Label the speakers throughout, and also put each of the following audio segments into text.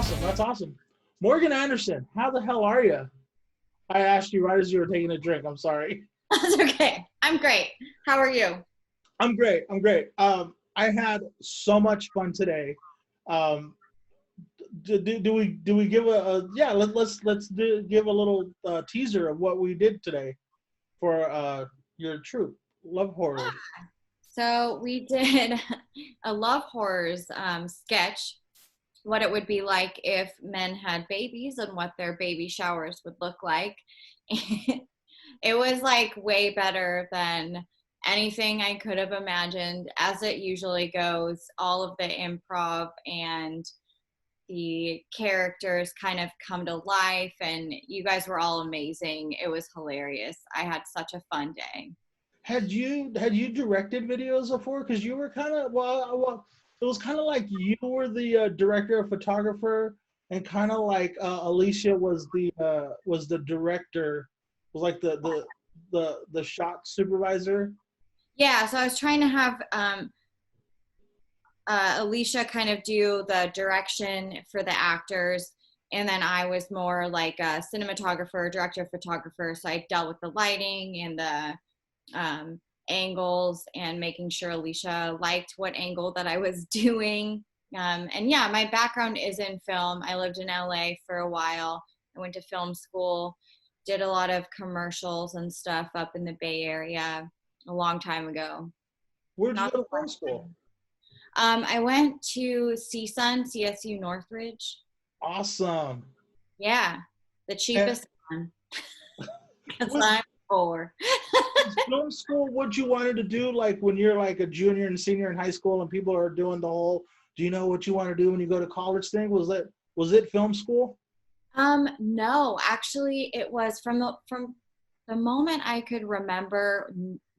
Speaker 1: awesome. That's awesome. Morgan Anderson, how the hell are you? I asked you right as you were taking a drink. I'm sorry.
Speaker 2: That's okay. I'm great. How are you?
Speaker 1: I'm great. I'm great. I had so much fun today. Um, do we give a yeah? Give a little teaser of what we did today for your troop, Love Horrors.
Speaker 2: So we did a love horrors sketch, what it would be like if men had babies and what their baby showers would look like. It was like way better than anything I could have imagined. As it usually goes, all of the improv and the characters kind of come to life, and you guys were all amazing. It was hilarious. I had such a fun day.
Speaker 1: Had you directed videos before? Because you were kind of it was kind of like you were the director or photographer, and kind of like Alicia was the director, was like the shot supervisor.
Speaker 2: Yeah, so I was trying to have Alicia kind of do the direction for the actors, and then I was more like a cinematographer, director, photographer. So I dealt with the lighting and the angles and making sure Alicia liked what angle that I was doing. And yeah, my background is in film. I lived in LA for a while. I went to film school, did a lot of commercials and stuff up in the Bay Area a long time ago.
Speaker 1: Where'd you
Speaker 2: Not
Speaker 1: go to film school?
Speaker 2: I went to CSU Northridge.
Speaker 1: Awesome.
Speaker 2: Yeah, the
Speaker 1: And
Speaker 2: cheapest one. Because
Speaker 1: was
Speaker 2: I'm poor.
Speaker 1: film school what you wanted to do, like when you're like a junior and senior in high school and people are doing the whole do you know what you want to do when you go to college thing? Was it film school?
Speaker 2: No, actually it was from the moment I could remember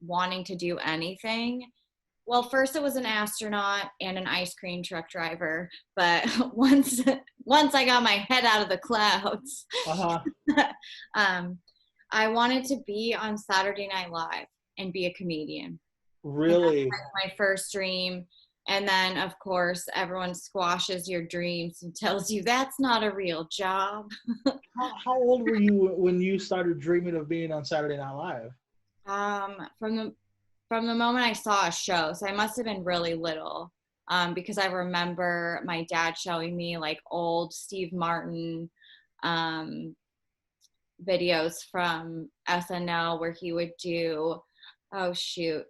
Speaker 2: wanting to do anything. Well, first it was an astronaut and an ice cream truck driver, but once I got my head out of the clouds,
Speaker 1: Uh-huh.
Speaker 2: um, I wanted to be on Saturday Night Live and be a comedian. And that's
Speaker 1: Really?
Speaker 2: like my first dream. And then, of course, everyone squashes your dreams and tells you that's not a real job.
Speaker 1: How old were you when you started dreaming of being on Saturday Night Live?
Speaker 2: From the moment I saw a show, so I must have been really little, because I remember my dad showing me like old Steve Martin um, videos from SNL where he would do, oh shoot,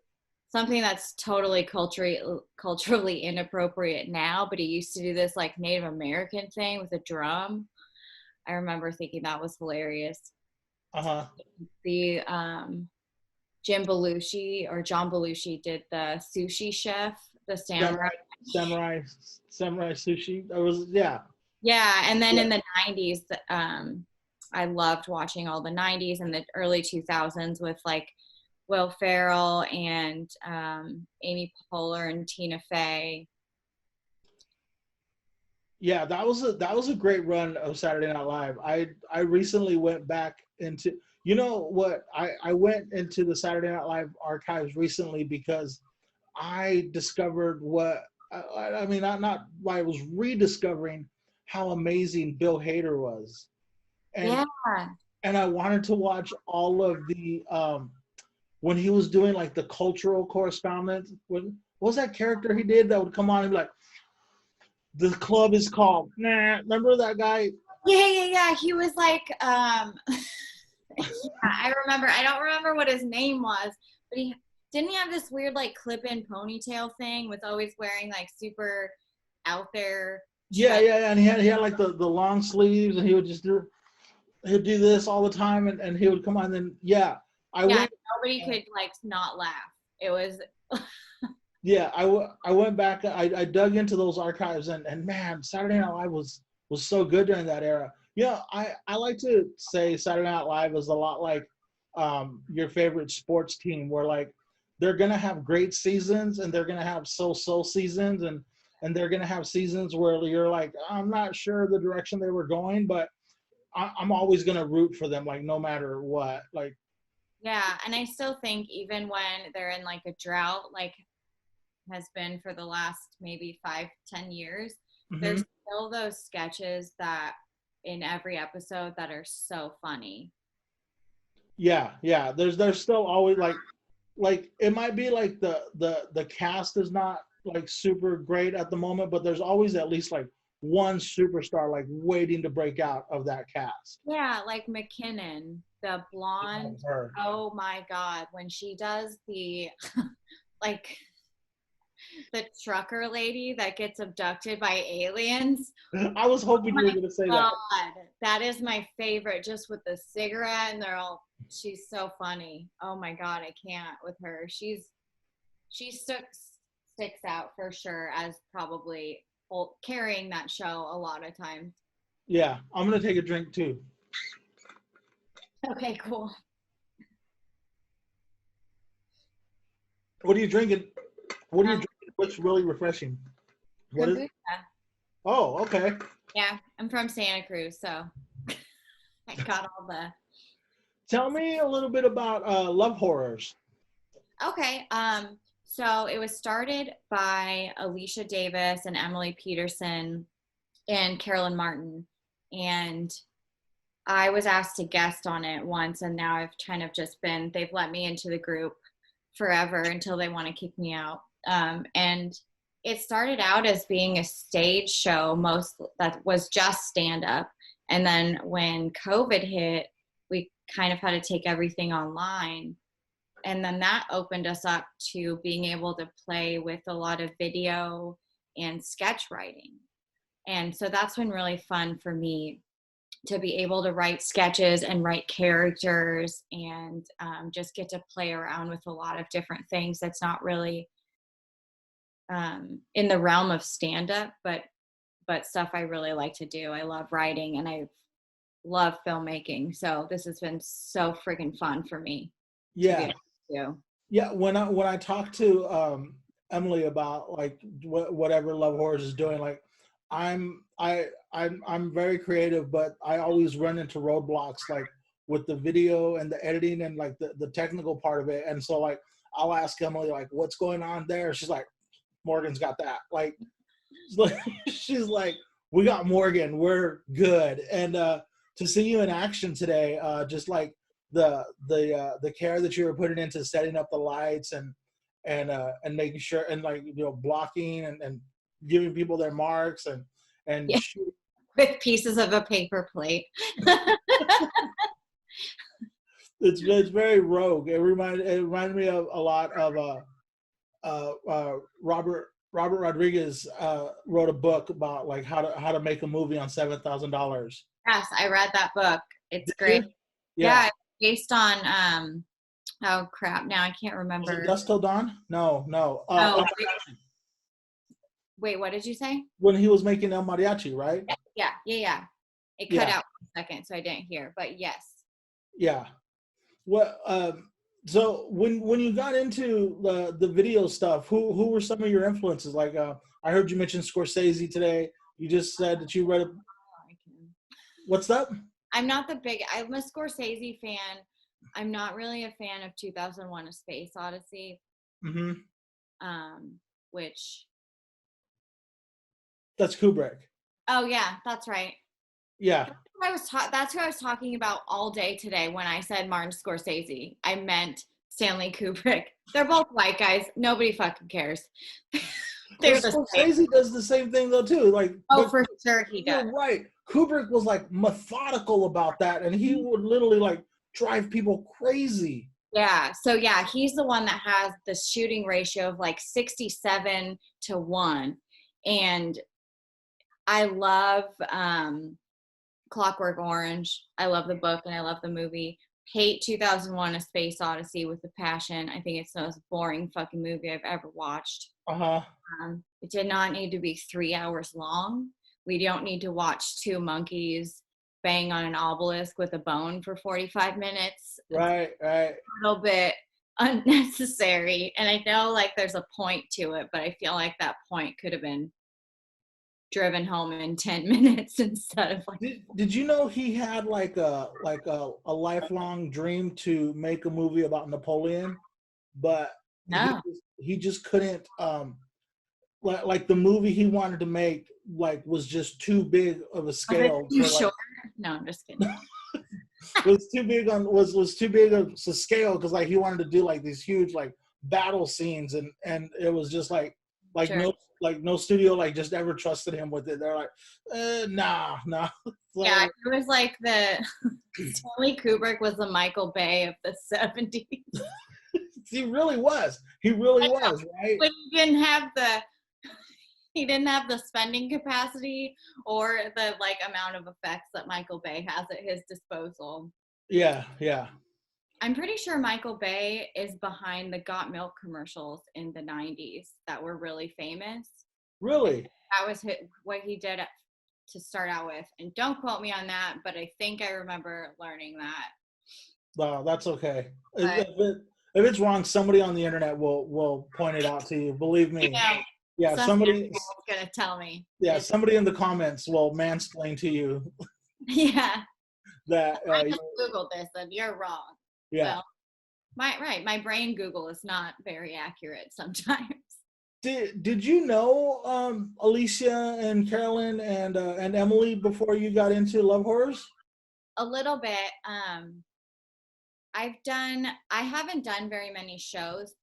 Speaker 2: something that's totally culturally inappropriate now, but he used to do this like Native American thing with a drum. I remember thinking that was hilarious.
Speaker 1: Uh-huh.
Speaker 2: The Jim Belushi or John Belushi did the sushi chef, the samurai.
Speaker 1: Samurai, samurai, samurai sushi. That was yeah.
Speaker 2: Yeah, and then
Speaker 1: Yeah.
Speaker 2: in the 90s, I loved watching all the 90s and the early 2000s with like Will Ferrell and Amy Poehler and Tina Fey.
Speaker 1: Yeah, that was a great run of Saturday Night Live. I recently went back into you know what I went into the Saturday Night Live archives recently because I discovered what I mean not why I was rediscovering how amazing Bill Hader was, and
Speaker 2: Yeah,
Speaker 1: and I wanted to watch all of the when he was doing like the cultural correspondence. What was that character he did that would come on and be like, the club is called nah, remember that guy?
Speaker 2: yeah. He was like, yeah, I remember. I don't remember what his name was, but he didn't he have this weird like clip-in ponytail thing with always wearing like super out there
Speaker 1: Yeah,
Speaker 2: shred.
Speaker 1: yeah, yeah. And he had like the long sleeves, and he'd do this all the time, and he would come on. And then yeah, I
Speaker 2: Yeah,
Speaker 1: went.
Speaker 2: nobody could like not laugh. It was
Speaker 1: Yeah, I went back. I dug into those archives, and man, Saturday Night Live was so good during that era. Yeah, I like to say Saturday Night Live is a lot like your favorite sports team, where like they're gonna have great seasons and they're gonna have so seasons, and they're gonna have seasons where you're like, I'm not sure the direction they were going, but I'm always gonna root for them, like no matter what. Like,
Speaker 2: yeah, and I still think even when they're in like a drought, like has been for the last maybe 5-10 years, they're
Speaker 1: mhm.
Speaker 2: still those sketches that in every episode that are so funny.
Speaker 1: Yeah, yeah. There's still always like it might be like the cast is not like super great at the moment, but there's always at least like one superstar like waiting to break out of that cast.
Speaker 2: Yeah, like McKinnon, the blonde.
Speaker 1: Her.
Speaker 2: Oh my God, when she does the like the trucker lady that gets abducted by aliens.
Speaker 1: I was
Speaker 2: Oh
Speaker 1: hoping you were
Speaker 2: my
Speaker 1: going to say
Speaker 2: God,
Speaker 1: that.
Speaker 2: that is my favorite. Just with the cigarette, and they're all. She's so funny. Oh my God, I can't with her. She sticks out for sure as probably carrying that show a lot of times.
Speaker 1: Yeah, I'm going to take a drink too.
Speaker 2: Okay, cool.
Speaker 1: What are you drinking? What are you drinking? What's really refreshing? What is?
Speaker 2: Kombucha.
Speaker 1: Oh, okay.
Speaker 2: Yeah, I'm from Santa Cruz, so I got all the.
Speaker 1: Tell me a little bit about Love Horrors.
Speaker 2: Okay, so it was started by Alicia Davis and Emily Peterson and Carolyn Martin, and I was asked to guest on it once, and now I've kind of just been. They've let me into the group forever until they want to kick me out, and it started out as being a stage show, most that was just stand up, and then when COVID hit, we kind of had to take everything online. And then that opened us up to being able to play with a lot of video and sketch writing. And so that's been really fun for me to be able to write sketches and write characters and just get to play around with a lot of different things that's not really in the realm of stand-up, but stuff I really like to do. I love writing and I love filmmaking. So this has been so friggin' fun for me to be
Speaker 1: Yeah.
Speaker 2: able to do.
Speaker 1: Yeah, when I talk to Emily about like whatever Love Horrors is doing, like I'm very creative, but I always run into roadblocks like with the video and the editing and like the technical part of it. And so like I'll ask Emily like what's going on there. She's like, Morgan's got that. Like she's like, we got Morgan, we're good. And to see you in action today, just like the care that you were putting into setting up the lights and making sure and like blocking and giving people their marks and
Speaker 2: Yeah. With pieces of a paper plate.
Speaker 1: it's very rogue. It reminded me of a lot of Robert Rodriguez wrote a book about like how to make a movie on $7,000.
Speaker 2: Yes, I read that book. It's great.
Speaker 1: Yeah.
Speaker 2: It's based on oh crap, now I can't remember.
Speaker 1: Was it Dusk Till Dawn? No.
Speaker 2: Wait, what did you say?
Speaker 1: When he was making El Mariachi, right?
Speaker 2: Yeah. It cut out for a second, so I didn't hear, but yes.
Speaker 1: Yeah. Well, so when you got into the video stuff, who were some of your influences? Like I heard you mention Scorsese today. You just said that you read a. What's that?
Speaker 2: I'm a Scorsese fan. I'm not really a fan of 2001: A Space Odyssey.
Speaker 1: Mm-hmm.
Speaker 2: Which.
Speaker 1: That's Kubrick.
Speaker 2: Oh yeah, that's right.
Speaker 1: Yeah.
Speaker 2: That's who I was talking about all day today when I said Martin Scorsese. I meant Stanley Kubrick. They're both white guys. Nobody fucking cares.
Speaker 1: Scorsese does the same thing though too. Like
Speaker 2: for sure he does.
Speaker 1: You're right. Kubrick was like methodical about that, and he would literally like drive people crazy.
Speaker 2: Yeah. So yeah, he's the one that has the shooting ratio of like 67-1, and I love Clockwork Orange. I love the book and I love the movie. Hate 2001: A Space Odyssey with a passion. I think it's the most boring fucking movie I've ever watched. It did not need to be 3 hours long. We don't need to watch two monkeys bang on an obelisk with a bone for 45 minutes.
Speaker 1: Right.
Speaker 2: A little bit unnecessary. And I know like there's a point to it, but I feel like that point could have been driven home in 10 minutes instead of like.
Speaker 1: Did you know he had like a lifelong dream to make a movie about Napoleon, but
Speaker 2: no.
Speaker 1: he just couldn't like the movie he wanted to make like was just too big of a scale
Speaker 2: You
Speaker 1: for like
Speaker 2: sure? No, I'm just kidding.
Speaker 1: was too big on was too big of a scale because like he wanted to do like these huge like battle scenes and it was just like
Speaker 2: Sure.
Speaker 1: no studio like just ever trusted him with it. They're like nah. So,
Speaker 2: Yeah, it was like the Stanley Kubrick was the Michael Bay of the 70s.
Speaker 1: he really was right.
Speaker 2: But he didn't have the spending capacity or the like amount of effects that Michael Bay has at his disposal.
Speaker 1: Yeah.
Speaker 2: I'm pretty sure Michael Bay is behind the Got Milk commercials in the 90s that were really famous.
Speaker 1: Really?
Speaker 2: That was what he did to start out with. And don't quote me on that, but I think I remember learning that.
Speaker 1: No, that's okay.
Speaker 2: But,
Speaker 1: If it's wrong, somebody on the internet will point it out to you. Believe me. Yeah, somebody
Speaker 2: is gonna tell me.
Speaker 1: Yeah, somebody in the comments will mansplain to you.
Speaker 2: Yeah.
Speaker 1: That
Speaker 2: I just Googled this and you're wrong.
Speaker 1: Yeah.
Speaker 2: Well, my brain Google is not very accurate sometimes.
Speaker 1: Did you know Alicia and Carolyn and Emily before you got into Love Horrors?
Speaker 2: A little bit. I haven't done very many shows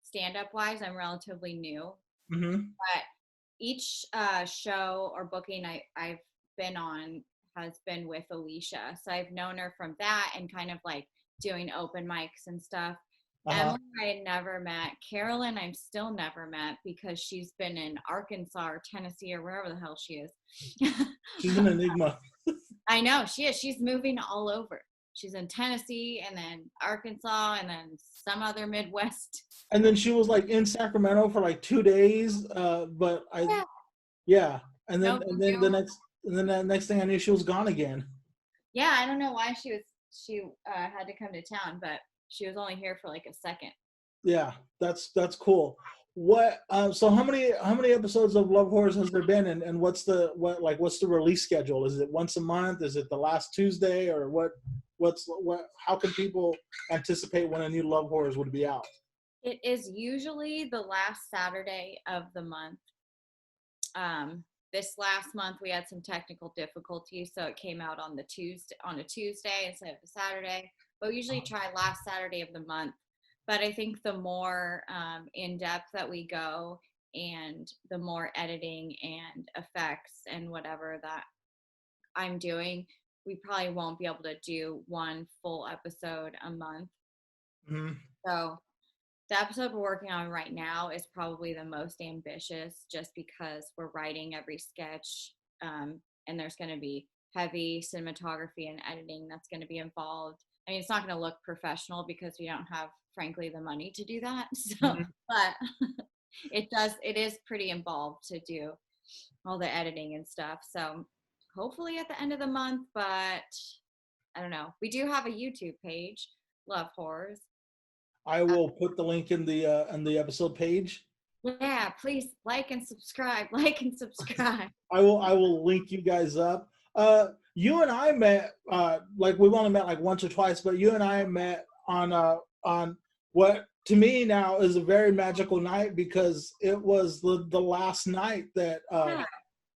Speaker 2: stand-up wise. I'm relatively new.
Speaker 1: Mm-hmm.
Speaker 2: But each show or booking I've been on has been with Alicia. So I've known her from that and kind of like doing open mics and stuff. Emily, I had never met. Carolyn, I've still never met because she's been in Arkansas or Tennessee or wherever the hell she is.
Speaker 1: She's an enigma.
Speaker 2: I know, she is. She's moving all over. She's in Tennessee and then Arkansas and then some other Midwest.
Speaker 1: And then she was like in Sacramento for like 2 days. But And then the next thing I knew, she was gone again.
Speaker 2: Yeah, I don't know why she had to come to town, but she was only here for like a second.
Speaker 1: Yeah, that's cool. What so how many episodes of Love Horrors has there been, and what's the release schedule? Is it once a month? Is it the last Tuesday, or how can people anticipate when a new Love Horrors would be out?
Speaker 2: It is usually the last Saturday of the month. This last month we had some technical difficulties, so it came out on a Tuesday instead of a Saturday. But we usually try last Saturday of the month. But I think the more in depth that we go, and the more editing and effects and whatever that I'm doing, we probably won't be able to do one full episode a month.
Speaker 1: Mm-hmm.
Speaker 2: So the episode we're working on right now is probably the most ambitious just because we're writing every sketch, and there's going to be heavy cinematography and editing that's going to be involved. I mean, it's not going to look professional because we don't have, frankly, the money to do that. So, but it is pretty involved to do all the editing and stuff. So hopefully at the end of the month, but I don't know. We do have a YouTube page, Love Horrors.
Speaker 1: I will put the link in the episode page.
Speaker 2: Yeah, please like and subscribe.
Speaker 1: I will link you guys up. You and I met we've only met like once or twice, but you and I met on what to me now is a very magical night because it was the last night that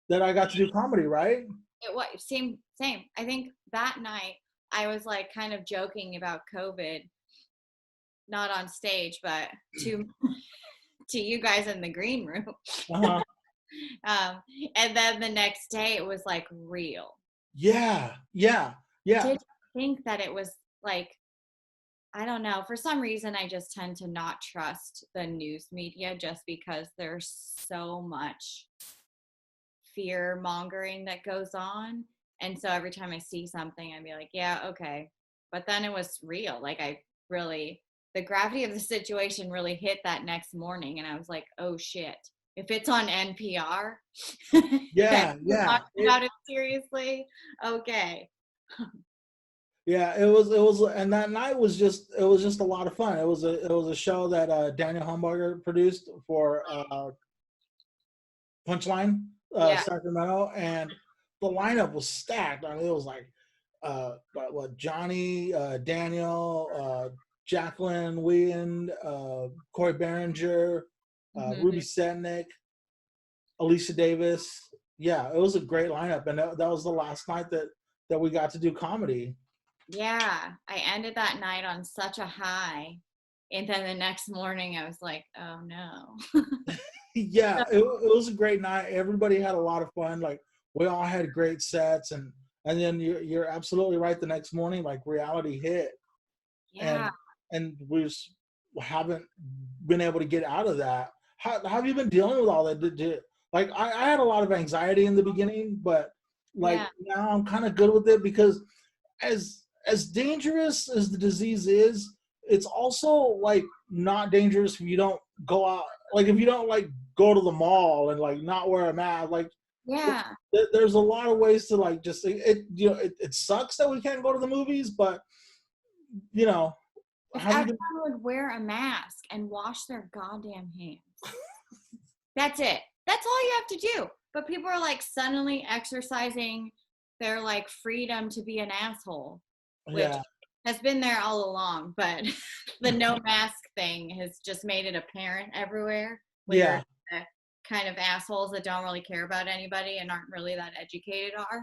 Speaker 1: that I got to do comedy, right?
Speaker 2: It was same. I think that night I was like kind of joking about COVID, not on stage, but to you guys in the green room.
Speaker 1: Uh-huh.
Speaker 2: And then the next day it was like real.
Speaker 1: Yeah.
Speaker 2: Did you think that it was like, I don't know, for some reason I just tend to not trust the news media just because there's so much fear mongering that goes on. And so every time I see something, I'd be like, yeah, okay. But then it was real. Like the gravity of the situation really hit that next morning. And I was like, oh shit. If it's on NPR, talking about it seriously, okay.
Speaker 1: Yeah, it was, and that night was just a lot of fun. It was a show that Daniel Humberger produced for Punchline Sacramento, and the lineup was stacked. I mean, it was like Johnny, Daniel, Jacqueline Whelan, Corey Behringer,
Speaker 2: Mhm.
Speaker 1: Ruby Sednick, Alicia Davis. Yeah, it was a great lineup, and that was the last night that we got to do comedy.
Speaker 2: Yeah, I ended that night on such a high. And then the next morning I was like, oh no.
Speaker 1: Yeah, it was a great night. Everybody had a lot of fun. Like we all had great sets, and then you're absolutely right. The next morning, like reality hit,
Speaker 2: Yeah.
Speaker 1: and we just haven't been able to get out of that. How have you been dealing with all that? Like I had a lot of anxiety in the beginning, but like
Speaker 2: Yeah.
Speaker 1: now I'm kind of good with it because as dangerous as the disease is, it's also like not dangerous if you don't go out. Like if you don't like go to the mall and like not wear a mask. Like
Speaker 2: Yeah.
Speaker 1: there's a lot of ways to like just it sucks that we can't go to the movies, but you know,
Speaker 2: If
Speaker 1: have you
Speaker 2: everyone
Speaker 1: been?
Speaker 2: would wear a mask and wash their goddamn hands. That's it. That's all you have to do. But people are like suddenly exercising their like freedom to be an asshole, which
Speaker 1: Yeah,
Speaker 2: has been there all along. But the no mask thing has just made it apparent everywhere when
Speaker 1: yeah.
Speaker 2: you're the kind of assholes that don't really care about anybody and aren't really that educated are.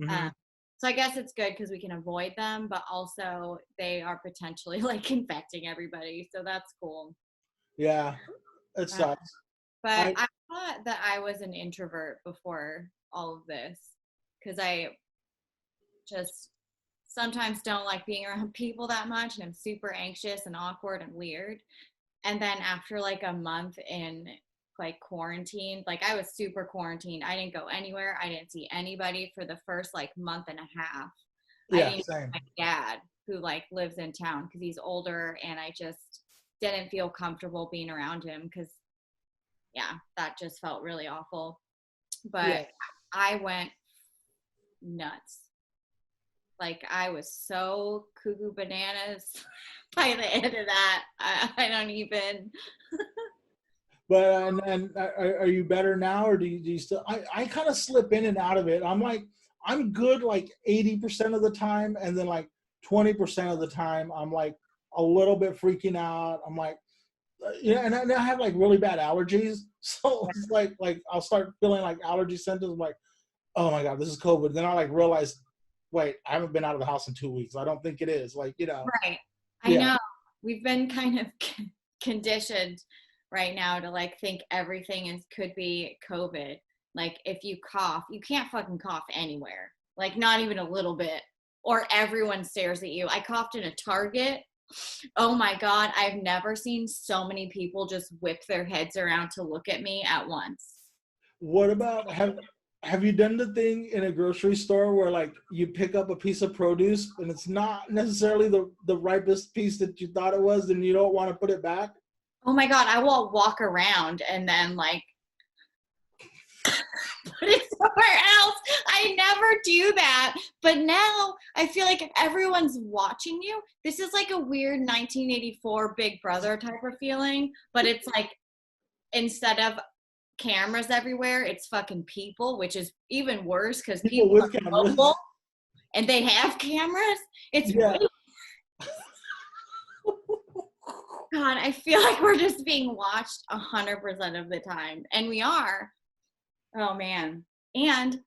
Speaker 1: Hmm.
Speaker 2: Um, so I guess it's good because we can avoid them, but also they are potentially like infecting everybody. So that's cool.
Speaker 1: Yeah, it
Speaker 2: Uh,
Speaker 1: sucks.
Speaker 2: but
Speaker 1: I
Speaker 2: I thought that I was an introvert before all of this because I just sometimes don't like being around people that much and I'm super anxious and awkward and weird. And then after like a month in like quarantine, like I was super quarantined. I didn't go anywhere. I didn't see anybody for the first like month and a half. I
Speaker 1: yeah,
Speaker 2: didn't even
Speaker 1: same.
Speaker 2: see my dad who like lives in town because he's older and I just didn't feel comfortable being around him because yeah, that just felt really awful. But
Speaker 1: Yeah.
Speaker 2: I went nuts. Like I was so cuckoo bananas by the end of that. I don't even.
Speaker 1: But and are you better now, or do you still? I kind of slip in and out of it. I'm like I'm good like 80% of the time, and then like 20% of the time I'm like a little bit freaking out. I'm like, yeah, and I have like really bad allergies, so it's like I'll start feeling like allergy symptoms. I'm like, oh my god, this is COVID. Then I like realize, wait, I haven't been out of the house in 2 weeks. I don't think it is. Like
Speaker 2: Right. I
Speaker 1: yeah.
Speaker 2: know. We've been kind of conditioned right now to like think everything is could be COVID. Like if you cough, you can't fucking cough anywhere. Like not even a little bit. Or everyone stares at you. I coughed in a Target. Oh my God. I've never seen so many people just whip their heads around to look at me at once.
Speaker 1: What about have you done the thing in a grocery store where like you pick up a piece of produce and it's not necessarily the ripest piece that you thought it was, and you don't want to put it back?
Speaker 2: Oh my God. I will walk around and then like put it somewhere else. I never do that. But now I feel like if everyone's watching you, this is like a weird 1984 Big Brother type of feeling. But it's like instead of cameras everywhere, it's fucking people, which is even worse because
Speaker 1: People
Speaker 2: people
Speaker 1: with
Speaker 2: are mobile
Speaker 1: cameras.
Speaker 2: and they have cameras. It's
Speaker 1: Yeah.
Speaker 2: way, God, I feel like we're just being watched 100% of the time. And we are. Oh man. And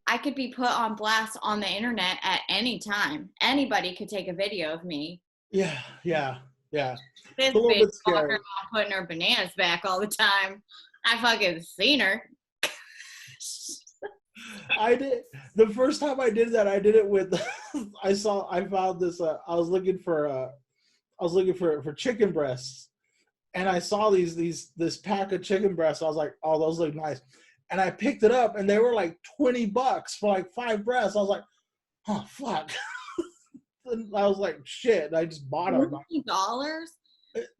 Speaker 2: I could be put on blast on the internet at any time. Anybody could take a video of me.
Speaker 1: Yeah. Yeah. Yeah. It's
Speaker 2: This
Speaker 1: a little
Speaker 2: bitch
Speaker 1: bit
Speaker 2: walking
Speaker 1: scary.
Speaker 2: around putting her bananas back all the time. I fucking seen her.
Speaker 1: I did the first time I did that. I did it with. I found this. I was looking for chicken breasts, and I saw this pack of chicken breasts. I was like, oh, those look nice, and I picked it up, and they were like $20 for like 5 breasts. I was like, oh fuck. And I was like, shit. And I just bought them.
Speaker 2: $20?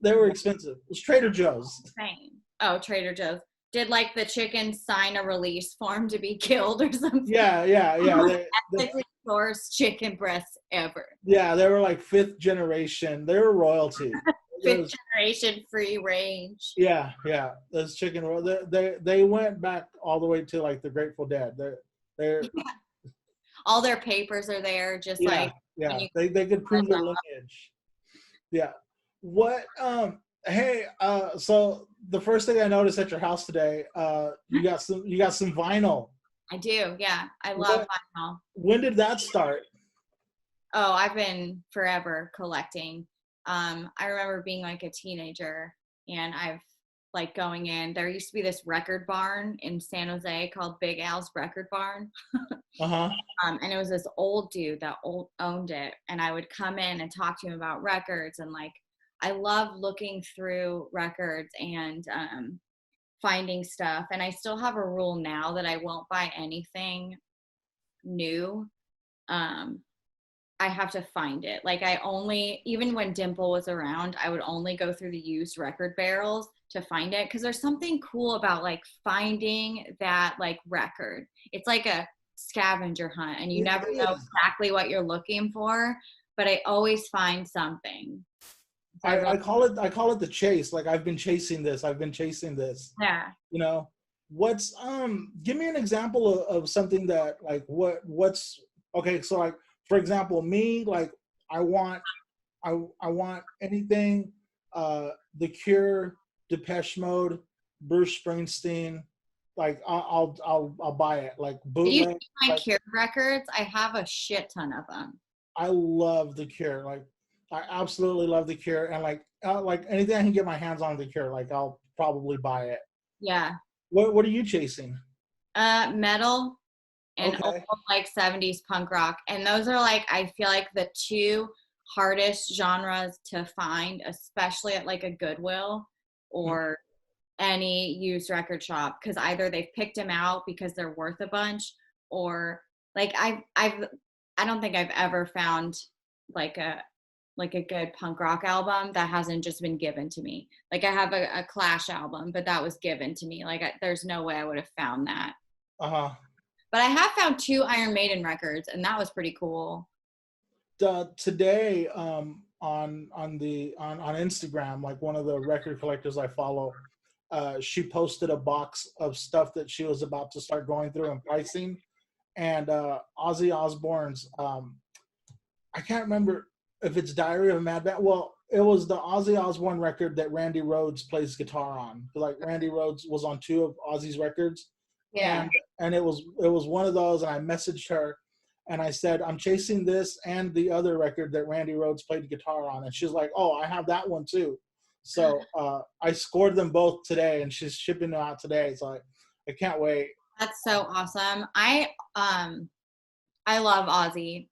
Speaker 1: They were expensive. It was Trader Joe's.
Speaker 2: Insane. Oh, Trader Joe's. Did like the chicken sign a release form to be killed or something?
Speaker 1: Yeah, yeah, yeah.
Speaker 2: Most ethically sourced chicken breasts ever.
Speaker 1: Yeah, they were like fifth generation. They were royalty.
Speaker 2: Fifth generation free range.
Speaker 1: Yeah, yeah. Those chicken rolls. They went back all the way to like the Grateful Dead. They're
Speaker 2: All their papers are there, just
Speaker 1: yeah,
Speaker 2: like when
Speaker 1: yeah.
Speaker 2: you.
Speaker 1: They could prove their lineage. Yeah. What Hey, so the first thing I noticed at your house today, you got some vinyl.
Speaker 2: I do, yeah. I love
Speaker 1: What
Speaker 2: vinyl.
Speaker 1: when did that start?
Speaker 2: Oh, I've been forever collecting. I remember being like a teenager and I've like going in. There used to be this record barn in San Jose called Big Al's Record Barn.
Speaker 1: Uh-huh.
Speaker 2: And it was this old dude that owned it. And I would come in and talk to him about records. And like, I love looking through records and finding stuff. And I still have a rule now that I won't buy anything new. Um, I have to find it. Like I only, even when Dimple was around, I would only go through the used record barrels to find it. Cause there's something cool about like finding that like record. It's like a scavenger hunt and you
Speaker 1: It
Speaker 2: never know
Speaker 1: is.
Speaker 2: exactly what you're looking for, but I always find something. So I really,
Speaker 1: I call it the chase. Like I've been chasing this. I've been chasing this.
Speaker 2: yeah.
Speaker 1: You know, what's give me an example of something that like what's okay. So like for example, me like I want I want anything The Cure, Depeche Mode, Bruce Springsteen. Like I'll buy it. Like
Speaker 2: If you
Speaker 1: bootleg.
Speaker 2: see my
Speaker 1: Like
Speaker 2: Cure records, I have a shit ton of them.
Speaker 1: I love The Cure. Like I absolutely love The Cure, and like anything I can get my hands on The Cure, like I'll probably buy it.
Speaker 2: Yeah.
Speaker 1: What are you chasing?
Speaker 2: Metal and old
Speaker 1: Okay.
Speaker 2: like 70s punk rock. And those are like, I feel like the two hardest genres to find, especially at like a Goodwill or any used record shop, because either they've picked them out because they're worth a bunch, or like I don't think I've ever found like a good punk rock album that hasn't just been given to me. Like I have a Clash album, but that was given to me. Like there's no way I would have found that.
Speaker 1: Uh-huh.
Speaker 2: But I have found two Iron Maiden records, and that was pretty cool.
Speaker 1: Today on Instagram, like one of the record collectors I follow, she posted a box of stuff that she was about to start going through and pricing, and Ozzy Osbourne's I can't remember if it's Diary of a Madman. Well, it was the Ozzy Osbourne record that Randy Rhoads plays guitar on. Like Randy Rhoads was on two of Ozzy's records,
Speaker 2: Yeah.
Speaker 1: and it was one of those. And I messaged her, and I said I'm chasing this and the other record that Randy Rhoads played guitar on, and she's like, "Oh, I have that one too." So I scored them both today, and she's shipping them out today. So I can't wait.
Speaker 2: That's so awesome. I love Ozzy.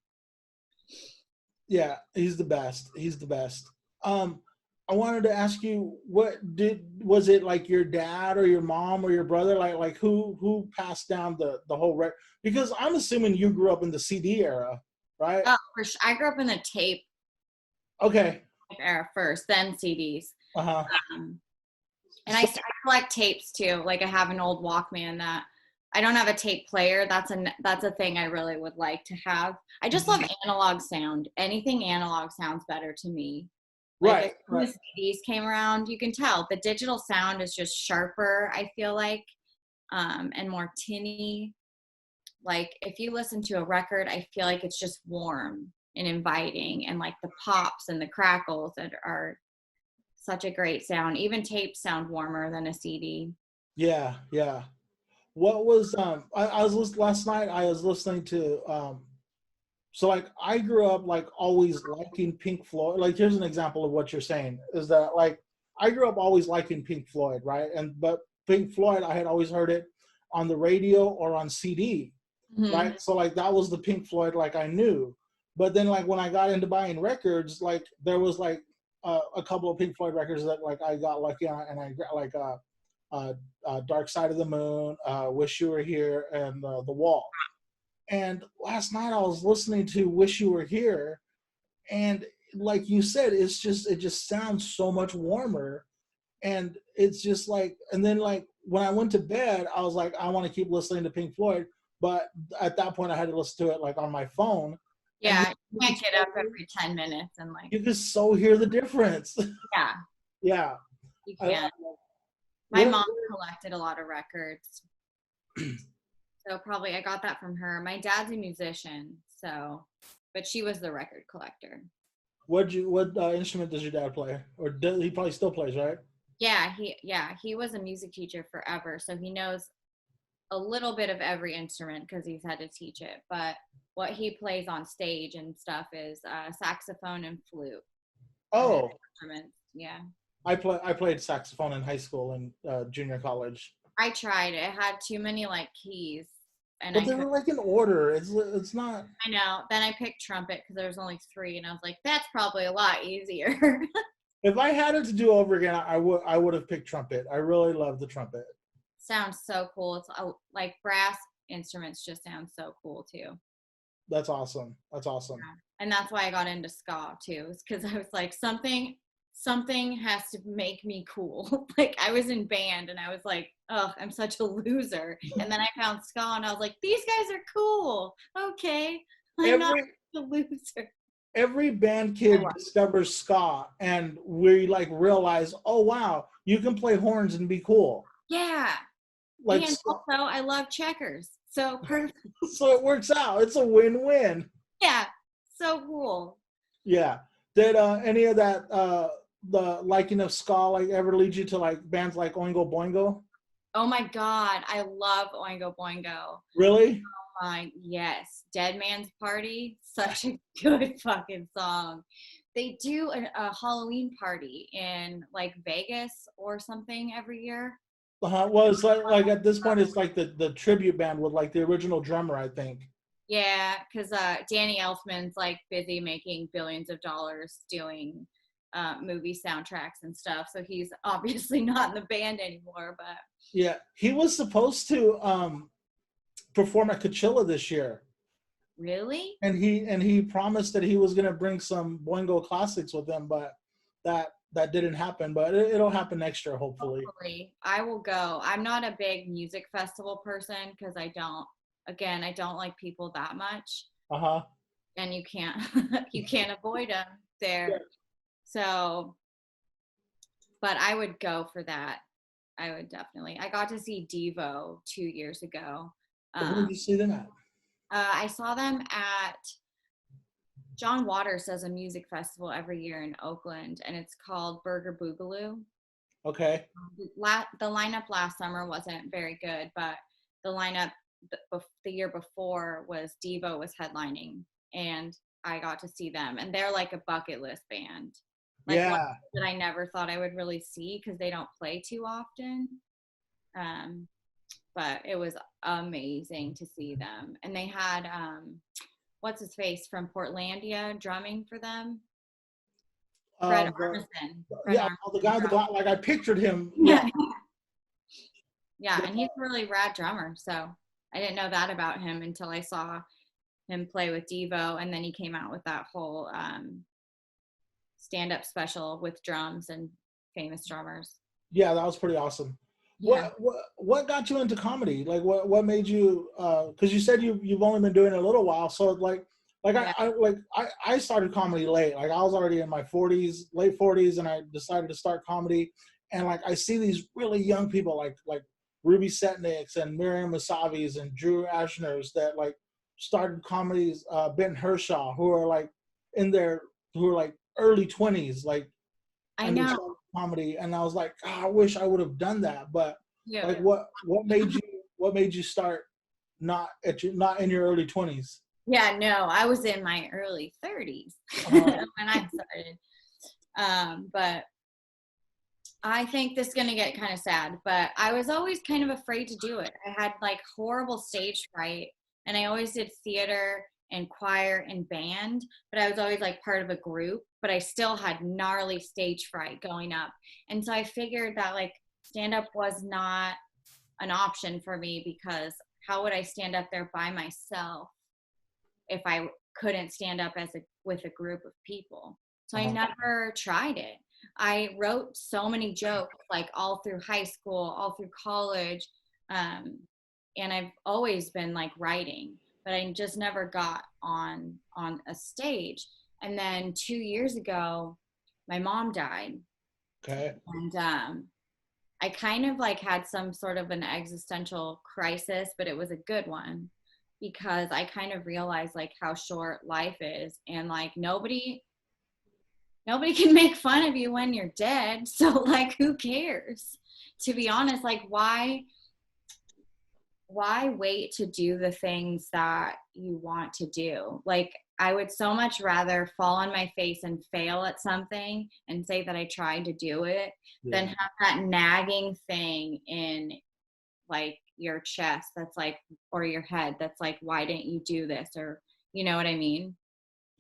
Speaker 1: Yeah, he's the best. He's the best. Um, I wanted to ask you, was it like your dad or your mom or your brother, like who passed down the whole because I'm assuming you grew up in the CD era, right?
Speaker 2: Oh, for sure. I grew up in the tape
Speaker 1: Okay.
Speaker 2: era first, then CDs.
Speaker 1: Uh-huh.
Speaker 2: Um, and
Speaker 1: So
Speaker 2: I collect tapes too. Like I have an old Walkman that I don't have a tape player. That's a thing I really would like to have. I just love analog sound. Anything analog sounds better to me. Like as
Speaker 1: right,
Speaker 2: soon
Speaker 1: right.
Speaker 2: as CDs came around, you can tell the digital sound is just sharper, I feel like, and more tinny. Like if you listen to a record, I feel like it's just warm and inviting, and like the pops and the crackles that are such a great sound. Even tapes sound warmer than a CD.
Speaker 1: Yeah, yeah. What was I was last night I was listening to so like I grew up like always liking Pink Floyd. Like here's an example of what you're saying is that like I grew up always liking Pink Floyd, right? And but Pink Floyd I had always heard it on the radio or on CD,
Speaker 2: Hmm.
Speaker 1: right? So like that was the Pink Floyd like I knew. But then like when I got into buying records, like there was like a couple of Pink Floyd records that like I got lucky on, and I got like uh, Dark Side of the Moon, Wish You Were Here, and The Wall. And last night I was listening to Wish You Were Here, and like you said, it just sounds so much warmer, and it's just like, and then like when I went to bed, I was like, I want to keep listening to Pink Floyd, but at that point I had to listen to it like on my phone, and
Speaker 2: Yeah, you can't get up every 10 minutes and like,
Speaker 1: you can so hear the difference.
Speaker 2: yeah,
Speaker 1: Yeah.
Speaker 2: you
Speaker 1: I,
Speaker 2: can't. My
Speaker 1: what?
Speaker 2: mom collected a lot of records. So probably I got that from her. My dad's a musician, so, but she was the record collector.
Speaker 1: What instrument does your dad play? Or does he probably still plays, right?
Speaker 2: He was a music teacher forever, so he knows a little bit of every instrument because he's had to teach it. But what he plays on stage and stuff is saxophone and flute. And
Speaker 1: Oh,
Speaker 2: instruments. Yeah.
Speaker 1: I played saxophone in high school and junior college.
Speaker 2: I tried. It had too many like keys, and
Speaker 1: But
Speaker 2: I
Speaker 1: they
Speaker 2: could.
Speaker 1: were like in order. It's not.
Speaker 2: I know. Then I picked trumpet because there was only three, and I was like, that's probably a lot easier.
Speaker 1: If I had it to do over again, I would have picked trumpet. I really love the trumpet.
Speaker 2: Sounds so cool. It's like brass instruments just sound so cool too.
Speaker 1: That's awesome. That's awesome.
Speaker 2: Yeah. And that's why I got into ska too, because I was like, something has to make me cool. Like I was in band and I was like, oh, I'm such a loser. And then I found ska and I was like, these guys are cool. Okay. I'm not
Speaker 1: Every
Speaker 2: a loser.
Speaker 1: every band kid discovers ska, and we like realize, oh wow, you can play horns and be cool.
Speaker 2: Yeah.
Speaker 1: Like
Speaker 2: And also I love checkers. So perfect.
Speaker 1: so it works out. It's a win-win.
Speaker 2: Yeah. So cool.
Speaker 1: Yeah. Did any of that the liking of ska like ever lead you to like bands like Oingo Boingo?
Speaker 2: Oh my God. I love Oingo Boingo.
Speaker 1: Really?
Speaker 2: Yes. Dead Man's Party. Such a good fucking song. They do a Halloween party in like Vegas or something every year.
Speaker 1: Well, it's like at this point, it's like the tribute band with like the original drummer, I think.
Speaker 2: Yeah, because Danny Elfman's like busy making billions of dollars doing movie soundtracks and stuff. So he's obviously not in the band anymore. But
Speaker 1: Yeah, he was supposed to perform at Coachella this year,
Speaker 2: really?
Speaker 1: and he promised that he was gonna bring some Boingo classics with him, but that didn't happen. But it'll happen next year, hopefully.
Speaker 2: Hopefully, I will go. I'm not a big music festival person because I don't like people that much.
Speaker 1: Uh-huh.
Speaker 2: And you can't you can't avoid them
Speaker 1: Yeah.
Speaker 2: there. So, but I would go for that. I would definitely. I got to see Devo 2 years ago.
Speaker 1: Where did you see them at?
Speaker 2: I saw them at John Waters does a music festival every year in Oakland, and it's called Burger Boogaloo.
Speaker 1: Okay.
Speaker 2: The lineup last summer wasn't very good, but the lineup the year before was Devo was headlining, and I got to see them, and they're like a bucket list band, like
Speaker 1: Yeah.
Speaker 2: one that I never thought I would really see because they don't play too often. But it was amazing to see them, and they had what's his face from Portlandia drumming for them. Fred Armisen.
Speaker 1: Yeah, the guy with the glass, like I pictured him.
Speaker 2: Yeah. Yeah, and he's a really rad drummer. So I didn't know that about him until I saw him play with Devo, and then he came out with that whole stand-up special with drums and famous drummers.
Speaker 1: Yeah, that was pretty awesome. Yeah. What got you into comedy? Like what made you? Because you said you've only been doing it a little while, so I started comedy late. Like I was already in my 40s, late 40s, and I decided to start comedy. And like I see these really young people like Ruby Setniks and Miriam Masavis and Drew Ashners that like started comedies. Ben Hershaw, who are like early 20s, like
Speaker 2: I know
Speaker 1: comedy, and I was like, I wish I would have done that. But like, what made you start not in your early 20s?
Speaker 2: Yeah, no, I was in my early 30s when I started. But I think this is going to get kind of sad, but I was always kind of afraid to do it. I had like horrible stage fright, and I always did theater and choir and band, but I was always like part of a group, but I still had gnarly stage fright going up. And so I figured that like stand-up was not an option for me, because how would I stand up there by myself if I couldn't stand up with a group of people? So I never tried it. I wrote so many jokes like all through high school, all through college, and I've always been like writing, but I just never got on a stage. And then 2 years ago, my mom died.
Speaker 1: Okay.
Speaker 2: And I kind of like had some sort of an existential crisis, but it was a good one, because I kind of realized like how short life is, and like nobody nobody can make fun of you when you're dead. So like, who cares? To be honest, like why wait to do the things that you want to do? Like, I would so much rather fall on my face and fail at something and say that I tried to do it than have that nagging thing in like your chest that's like, or your head that's like, why didn't you do this? Or, you know what I mean?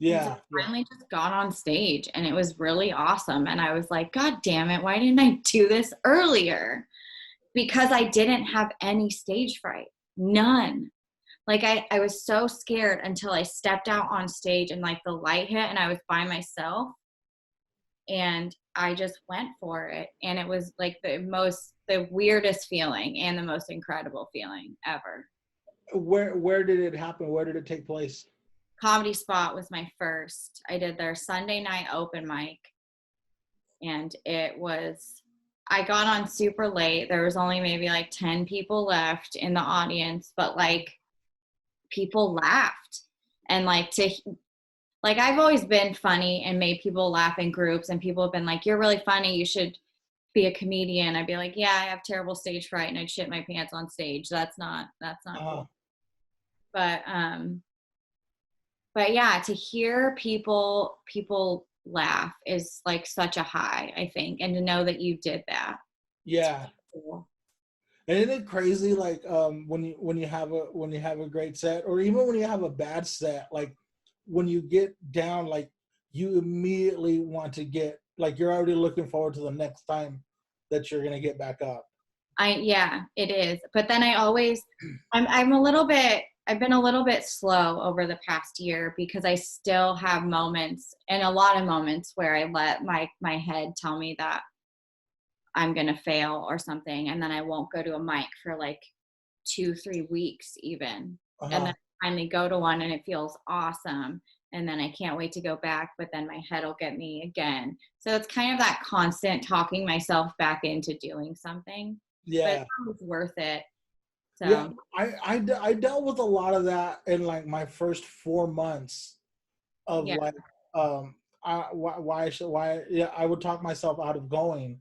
Speaker 2: And so
Speaker 1: Yeah.
Speaker 2: I finally just got on stage and it was really awesome. And I was like, God damn it, why didn't I do this earlier? Because I didn't have any stage fright. None. Like I was so scared until I stepped out on stage and like the light hit and I was by myself and I just went for it. And it was like the weirdest feeling and the most incredible feeling ever.
Speaker 1: Where did it happen? Where did it take place?
Speaker 2: Comedy Spot was my first. I did their Sunday night open mic and I got on super late. There was only maybe like 10 people left in the audience, but like people laughed. And like I've always been funny and made people laugh in groups, and people have been like, you're really funny, you should be a comedian. I'd be like, yeah, I have terrible stage fright and I'd shit my pants on stage. That's not cool. But yeah, to hear people laugh is like such a high, I think, and to know that you did that.
Speaker 1: Yeah.
Speaker 2: Cool.
Speaker 1: And isn't it crazy, like when you have a great set, or even when you have a bad set, like when you get down, like you immediately want to get, like you're already looking forward to the next time that you're gonna get back up.
Speaker 2: Yeah, it is. But then I've been a little bit slow over the past year because I still have moments, and a lot of moments, where I let my head tell me that I'm going to fail or something. And then I won't go to a mic for like 2-3 weeks even. And then I finally go to one and it feels awesome. And then I can't wait to go back, but then my head will get me again. So it's kind of that constant talking myself back into doing something.
Speaker 1: Yeah.
Speaker 2: But it's always worth it. So.
Speaker 1: Yeah, I dealt with a lot of that in like my first 4 months of like I would talk myself out of going,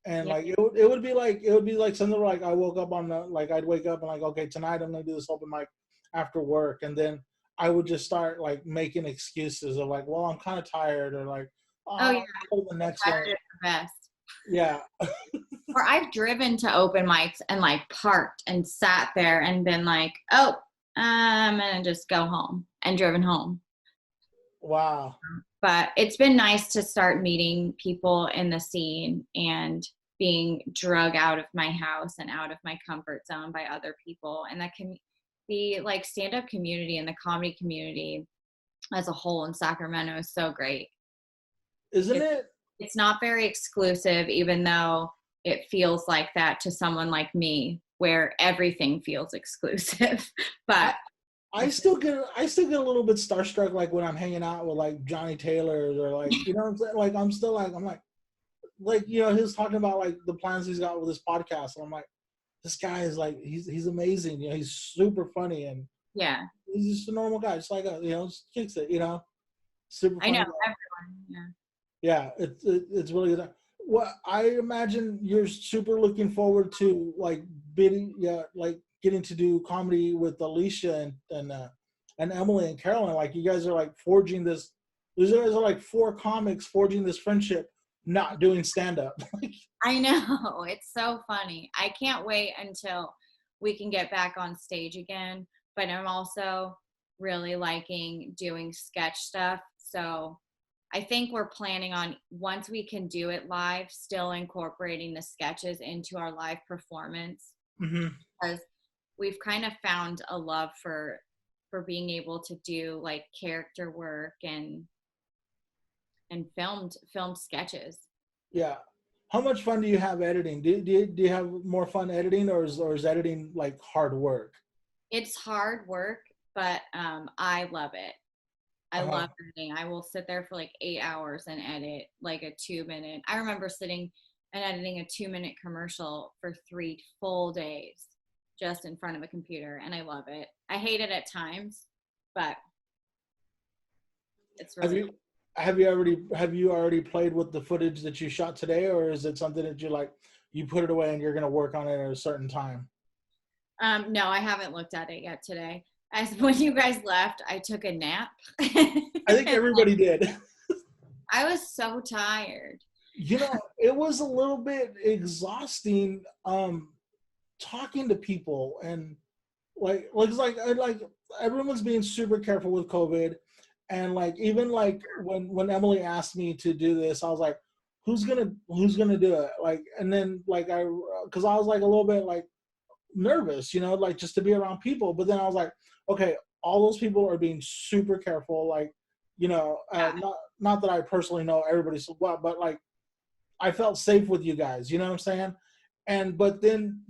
Speaker 1: and like it would be like something like I woke up on the, like I'd wake up and like, okay, tonight I'm gonna do this open mic after work, and then I would just start like making excuses of like, well, I'm kind of tired, or like,
Speaker 2: Oh yeah,
Speaker 1: the next one.
Speaker 2: the best.
Speaker 1: Yeah.
Speaker 2: Or I've driven to open mics and like parked and sat there and been like, oh, I'm gonna just go home, and driven home.
Speaker 1: Wow.
Speaker 2: But it's been nice to start meeting people in the scene and being drug out of my house and out of my comfort zone by other people. And that can be like stand-up community and the comedy community as a whole in Sacramento is so great.
Speaker 1: Isn't it?
Speaker 2: It's not very exclusive, even though it feels like that to someone like me, where everything feels exclusive. But
Speaker 1: I still get a little bit starstruck, like when I'm hanging out with like Johnny Taylor, or like, you know what I'm saying? Like I'm still like, you know, he was talking about like the plans he's got with his podcast, and I'm like, this guy is like, he's amazing, you know, he's super funny, and
Speaker 2: yeah,
Speaker 1: he's just a normal guy, just like you know, just kicks it, you know, super funny.
Speaker 2: I know
Speaker 1: guy.
Speaker 2: everyone.
Speaker 1: Yeah, it's really good. Well, I imagine you're super looking forward to like getting to do comedy with Alicia and Emily and Carolyn. Like you guys are like forging this. These guys are like 4 comics forging this friendship, not doing stand up.
Speaker 2: I know, it's so funny. I can't wait until we can get back on stage again. But I'm also really liking doing sketch stuff. So I think we're planning on, once we can do it live, still incorporating the sketches into our live performance.
Speaker 1: Mm-hmm.
Speaker 2: Because we've kind of found a love for being able to do like character work and filmed sketches.
Speaker 1: Yeah. How much fun do you have editing? Do you have more fun editing, or is editing like hard work?
Speaker 2: It's hard work, but I love it. I love editing. I will sit there for like 8 hours and edit like a 2-minute. I remember sitting and editing a 2-minute commercial for 3 full days just in front of a computer, and I love it. I hate it at times, but it's really
Speaker 1: have you already played with the footage that you shot today, or is it something that you put it away and you're gonna work on it at a certain time?
Speaker 2: No, I haven't looked at it yet today. As when you guys left, I took a nap.
Speaker 1: I think everybody did.
Speaker 2: I was so tired.
Speaker 1: It was a little bit exhausting talking to people, and like everyone's being super careful with COVID, and like even like when Emily asked me to do this, I was like, who's gonna do it? Like, and then like because I was like a little bit like nervous, like just to be around people, but then I was like, okay, all those people are being super careful, like,
Speaker 2: Yeah.
Speaker 1: not that I personally know everybody so well, but like I felt safe with you guys, you know what I'm saying? And but then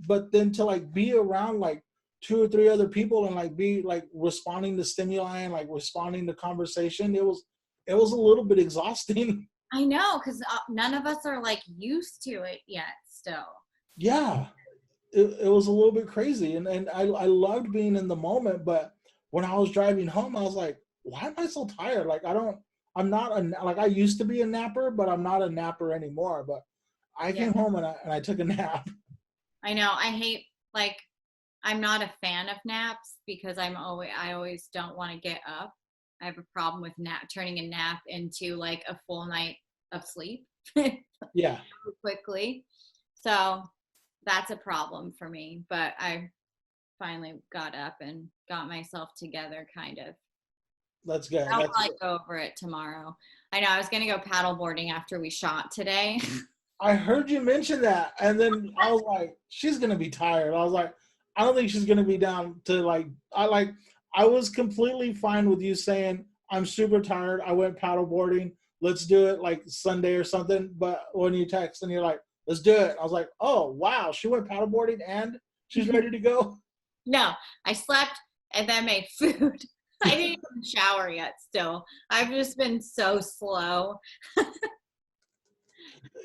Speaker 1: to like be around like two or three other people and like be like responding to stimuli and like responding to conversation, it was a little bit exhausting.
Speaker 2: I know, because none of us are like used to it yet still.
Speaker 1: Yeah, it was a little bit crazy, and I loved being in the moment, but when I was driving home, I was like, why am I so tired? Like I'm not like I used to be a napper, but I'm not a napper anymore. But I
Speaker 2: Yeah.
Speaker 1: came home and I took a nap.
Speaker 2: I know. I hate, like, I'm not a fan of naps because I always don't want to get up. I have a problem with turning a nap into like a full night of sleep
Speaker 1: Yeah,
Speaker 2: quickly. So that's a problem for me. But I finally got up and got myself together, kind of.
Speaker 1: that's good.
Speaker 2: I'll
Speaker 1: That's
Speaker 2: probably go over it tomorrow. I know I was gonna go paddleboarding after we shot today.
Speaker 1: I heard you mention that, and then I was like, she's gonna be tired. I was like, I don't think she's gonna be down to like. I was completely fine with you saying I'm super tired. I went paddleboarding. Let's do it like Sunday or something. But when you text and you're like, let's do it, I was like, oh wow, she went paddleboarding and she's ready to go.
Speaker 2: No, I slept and then made food. I didn't even shower yet still. I've just been so slow.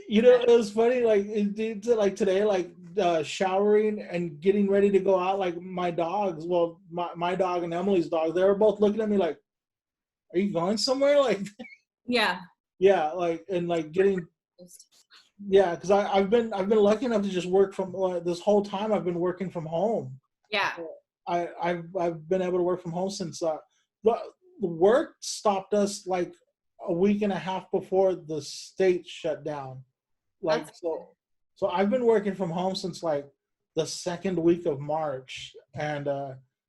Speaker 1: It was funny. Like today, like showering and getting ready to go out. Like my dogs, well, my dog and Emily's dog, they were both looking at me like, "Are you going somewhere?" Like,
Speaker 2: Yeah.
Speaker 1: yeah, like and like getting, yeah, because I've been lucky enough to just work from this whole time. I've been working from home.
Speaker 2: Yeah.
Speaker 1: I've been able to work from home since the work stopped us like a week and a half before the state shut down. Like
Speaker 2: That's
Speaker 1: so I've been working from home since like the second week of March, and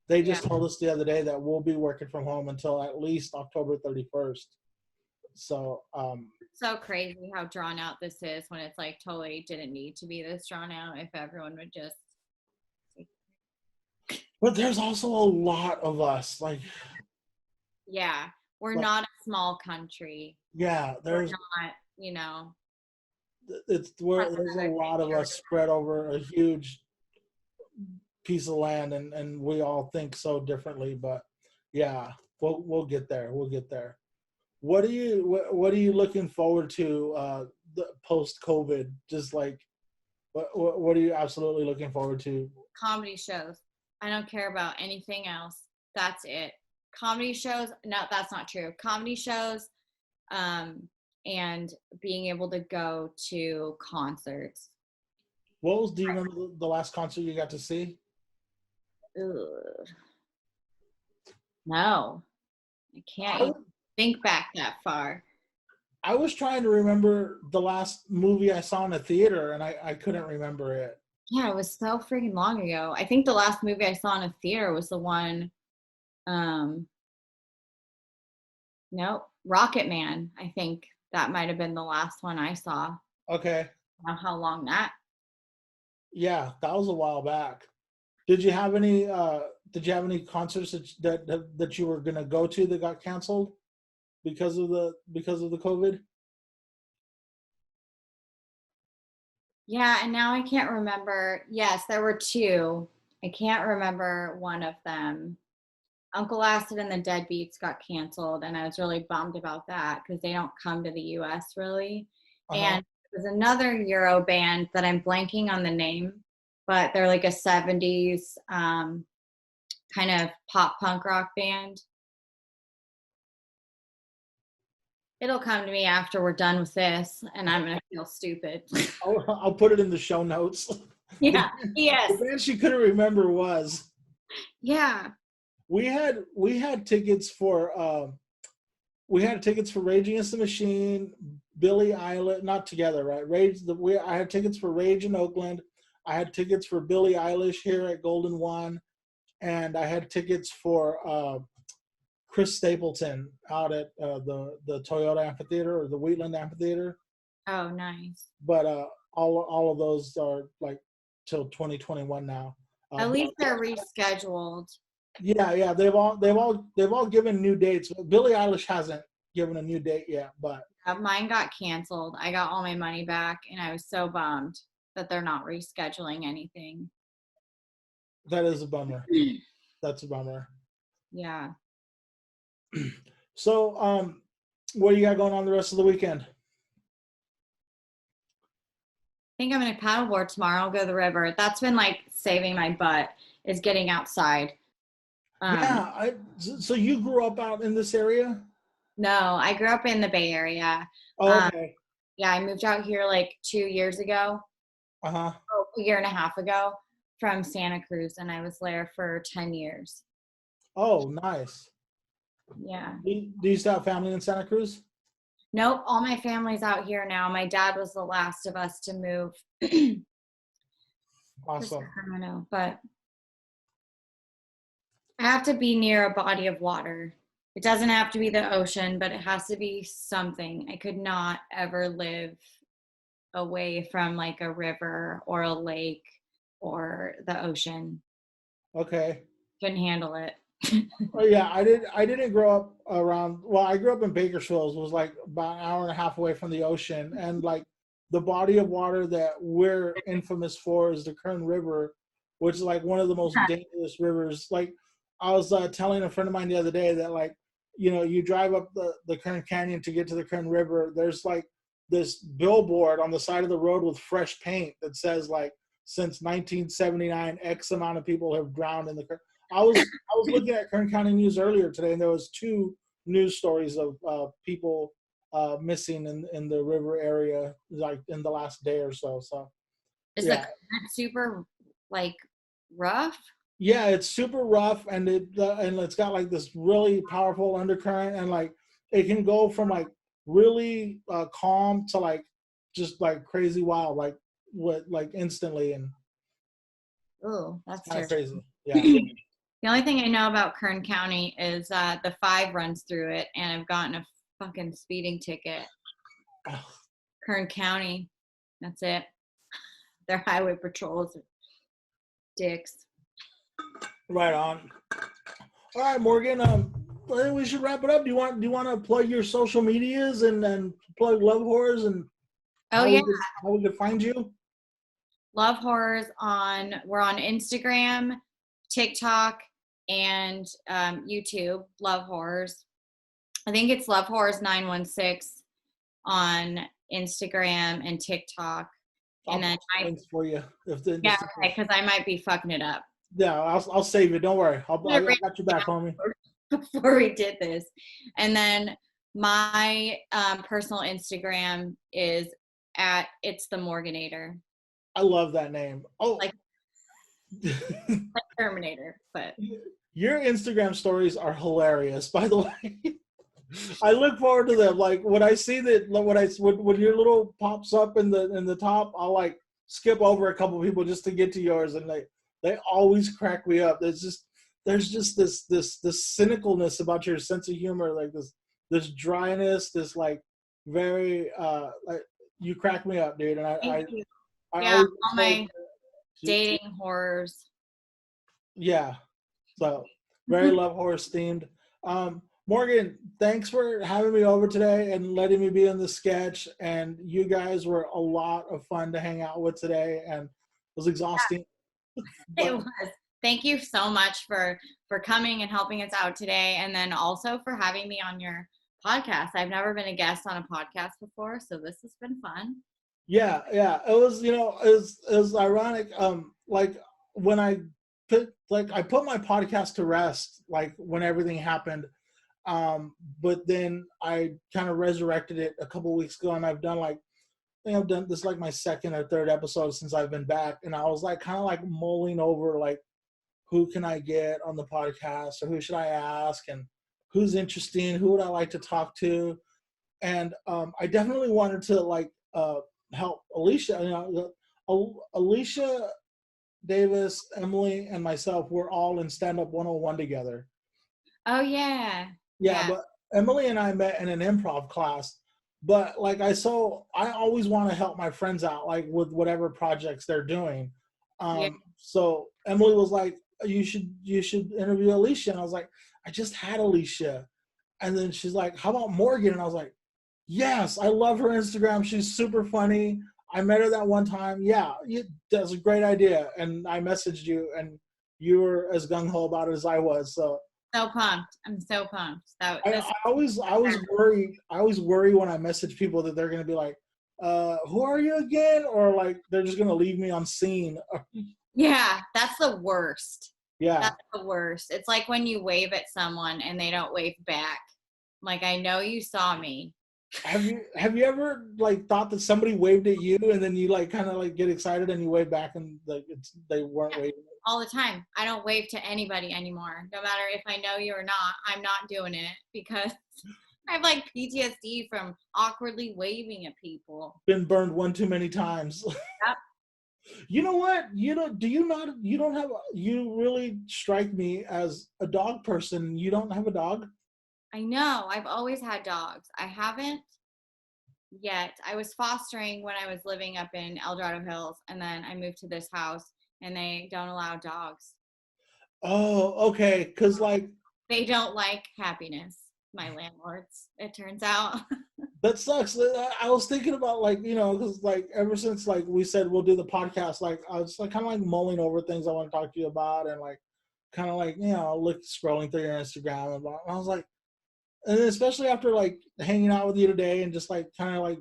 Speaker 1: they
Speaker 2: yeah.
Speaker 1: just told us the other day that we'll be working from home until at least October 31st. So
Speaker 2: So crazy how drawn out this is when it's like totally didn't need to be this drawn out if everyone would just
Speaker 1: but there's also a lot of us,
Speaker 2: yeah. We're
Speaker 1: like
Speaker 2: not a small country.
Speaker 1: yeah,
Speaker 2: We're
Speaker 1: there's
Speaker 2: not, you know,
Speaker 1: it's where
Speaker 2: plus
Speaker 1: there's a
Speaker 2: another
Speaker 1: lot of us spread over a huge piece of land, and we all think so differently, but yeah, we'll get there. We'll get there. What are you looking forward to the post COVID? Just like what are you absolutely looking forward to?
Speaker 2: comedy shows. I don't care about anything else. That's it. Comedy shows, no, that's not true. Comedy shows, um, and being able to go to concerts.
Speaker 1: Do you remember the last concert you got to see?
Speaker 2: Ugh, no, I can't
Speaker 1: I,
Speaker 2: even think back that far.
Speaker 1: I was trying to remember the last movie I saw in a theater, and I couldn't remember it.
Speaker 2: Yeah, it was so freaking long ago. I think the last movie I saw in a theater was the one, um, no, Rocket Man. I think that might have been the last one I saw.
Speaker 1: Okay,
Speaker 2: I don't know how long that.
Speaker 1: yeah, that was a while back. Did you have any concerts that you were gonna go to that got canceled because of the COVID?
Speaker 2: Yeah, and now I can't remember. Yes, there were two. I can't remember one of them. Uncle Acid and the Deadbeats got canceled, and I was really bummed about that because they don't come to the US really.
Speaker 1: Uh-huh.
Speaker 2: And there's another Euro band that I'm blanking on the name, but they're like a 70s kind of pop punk rock band. It'll come to me after we're done with this, and I'm gonna feel stupid.
Speaker 1: I'll put it in the show notes. The,
Speaker 2: Yeah. Yes.
Speaker 1: the band she couldn't remember was
Speaker 2: Yeah.
Speaker 1: we had tickets for Rage Against the Machine, Billie Eilish, not together, right? I had tickets for Rage in Oakland. I had tickets for Billie Eilish here at Golden One, and I had tickets for Chris Stapleton out at the Toyota Amphitheater or the Wheatland Amphitheater.
Speaker 2: Oh, nice.
Speaker 1: But all of those are like till 2021 now.
Speaker 2: At least they're rescheduled.
Speaker 1: Yeah, they've all given new dates. Billie Eilish hasn't given a new date yet, but
Speaker 2: Mine got canceled. I got all my money back, and I was so bummed that they're not rescheduling anything.
Speaker 1: that is a bummer. That's a bummer.
Speaker 2: Yeah.
Speaker 1: So, what do you got going on the rest of the weekend?
Speaker 2: I think I'm gonna paddleboard tomorrow. I'll go to the river. That's been like saving my butt, is getting outside.
Speaker 1: Yeah, so you grew up out in this area?
Speaker 2: No, I grew up in the Bay Area.
Speaker 1: Oh, okay.
Speaker 2: Yeah, I moved out here like 2 years ago.
Speaker 1: Uh-huh.
Speaker 2: A year and a half ago from Santa Cruz, and I was there for 10 years.
Speaker 1: Oh, nice.
Speaker 2: Yeah.
Speaker 1: Do you still have family in Santa Cruz?
Speaker 2: Nope, all my family's out here now. My dad was the last of us to move.
Speaker 1: Awesome.
Speaker 2: Sacramento, but I have to be near a body of water. It doesn't have to be the ocean, but it has to be something. I could not ever live away from like a river or a lake or the ocean.
Speaker 1: Okay.
Speaker 2: Couldn't handle it.
Speaker 1: Oh yeah, I didn't grow up around. Well, I grew up in Bakersfield. It was like about an hour and a half away from the ocean, and like the body of water that we're infamous for is the Kern River, which is like one of the most dangerous rivers. Like I was telling a friend of mine the other day that like you drive up the Kern Canyon to get to the Kern River. There's like this billboard on the side of the road with fresh paint that says like since 1979 X amount of people have drowned in the Kern. I was looking at Kern County News earlier today, and there was 2 news stories of people missing in the river area, like in the last day or so. So,
Speaker 2: Is the current super like rough?
Speaker 1: Yeah, it's super rough, and it's got like this really powerful undercurrent, and like it can go from like really calm to like just like crazy wild, like instantly, and
Speaker 2: Oh, that's
Speaker 1: kind of
Speaker 2: terrible.
Speaker 1: crazy. Yeah.
Speaker 2: The only thing I know about Kern County is the 5 runs through it, and I've gotten a fucking speeding ticket. Kern County, that's it. Their highway patrols are dicks.
Speaker 1: Right on. All right, Morgan. We should wrap it up. Do you want to plug your social medias and plug Love Horrors and
Speaker 2: how
Speaker 1: we could find you?
Speaker 2: Love Horrors we're on Instagram, TikTok, and YouTube. Love Horrors. I think it's Love Horrors 916 on Instagram and TikTok. And then
Speaker 1: for you
Speaker 2: because I might be fucking it up.
Speaker 1: Yeah, I'll save it. Don't worry. I got your back, homie.
Speaker 2: Before we did this, and then my personal Instagram is at It's the Morganator.
Speaker 1: I love that name. Oh,
Speaker 2: like Terminator, but
Speaker 1: your Instagram stories are hilarious. By the way, I look forward to them. Like when I see that, when your little pops up in the top, I'll like skip over a couple people just to get to yours, and they always crack me up. There's just this cynicalness about your sense of humor, like this dryness, this like very like you crack me up, dude. And I
Speaker 2: all my dating horrors.
Speaker 1: Yeah, so very Love Horrors themed. Morgan, thanks for having me over today and letting me be in the sketch. And you guys were a lot of fun to hang out with today, and it was exhausting.
Speaker 2: It was. Thank you so much for coming and helping us out today, and then also for having me on your podcast. I've never been a guest on a podcast before, so this has been fun.
Speaker 1: Yeah. It was, it was ironic. Like when I put my podcast to rest, like when everything happened, But then I kind of resurrected it a couple weeks ago, and I've done like, I think I've done this like my second or third episode since I've been back, and I was like kind of like mulling over like who can I get on the podcast, or who should I ask, and who's interesting, who would I like to talk to, and I definitely wanted to like help Alicia. You know, Alicia Davis, Emily, and myself were all in Stand Up 101 together.
Speaker 2: Oh yeah.
Speaker 1: Yeah,
Speaker 2: Yeah.
Speaker 1: but Emily and I met in an improv class. But like I always want to help my friends out, like with whatever projects they're doing.
Speaker 2: Yeah.
Speaker 1: So Emily was like, you should interview Alicia, and I was like, I just had Alicia, and then she's like, how about Morgan? And I was like, yes, I love her Instagram. She's super funny. I met her that one time. Yeah, that's a great idea. And I messaged you, and you were as gung ho about it as I was. So
Speaker 2: So pumped. I'm so pumped.
Speaker 1: I always worry when I message people that they're gonna be like, who are you again? Or like they're just gonna leave me on scene.
Speaker 2: Yeah, that's the worst.
Speaker 1: Yeah.
Speaker 2: That's the worst. It's like when you wave at someone and they don't wave back. Like, I know you saw me.
Speaker 1: Have you ever like thought that somebody waved at you, and then you like kind of like get excited and you wave back, and like they weren't
Speaker 2: Yeah,
Speaker 1: waving?
Speaker 2: all the time. I don't wave to anybody anymore. No matter if I know you or not, I'm not doing it because I have like PTSD from awkwardly waving at people.
Speaker 1: Been burned one too many times.
Speaker 2: Yep.
Speaker 1: You know what? Do you not, you don't have, you really strike me as a dog person. You don't have a dog?
Speaker 2: I know. I've always had dogs. I haven't yet. I was fostering when I was living up in El Dorado Hills, and then I moved to this house, and they don't allow dogs.
Speaker 1: Oh, okay. Cause like,
Speaker 2: They don't like happiness, my landlords, it turns out.
Speaker 1: that sucks. I was thinking about like, cause like ever since like we said we'll do the podcast, like I was like kind of like mulling over things I want to talk to you about, and like kind of like, look, scrolling through your Instagram, and I was like, and especially after like hanging out with you today and just like kind of like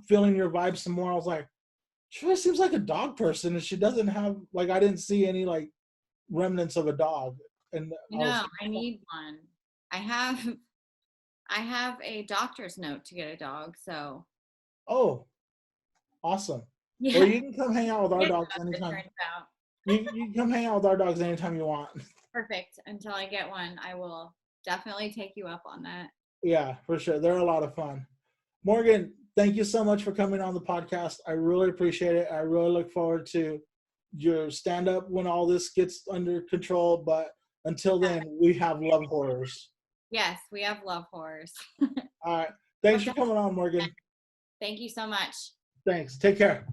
Speaker 1: feeling your vibe some more, I was like, she really seems like a dog person, and she doesn't have like, I didn't see any like remnants of a dog. And I was,
Speaker 2: I need one. I have I have a doctor's note to get a dog, so
Speaker 1: oh, awesome. Well,
Speaker 2: yeah.
Speaker 1: you can come hang out with our
Speaker 2: It
Speaker 1: dogs
Speaker 2: does, it
Speaker 1: anytime.
Speaker 2: turns out.
Speaker 1: You can come hang out with our dogs anytime you want.
Speaker 2: Perfect. Until I get one, I will definitely take you up on that.
Speaker 1: Yeah, for sure. They're a lot of fun. Morgan, thank you so much for coming on the podcast. I really appreciate it. I really look forward to your stand up when all this gets under control. But until then, we have love horrors.
Speaker 2: Yes, we have love horrors.
Speaker 1: All right. Thanks for coming on, Morgan.
Speaker 2: Thank you so much.
Speaker 1: Thanks. Take care.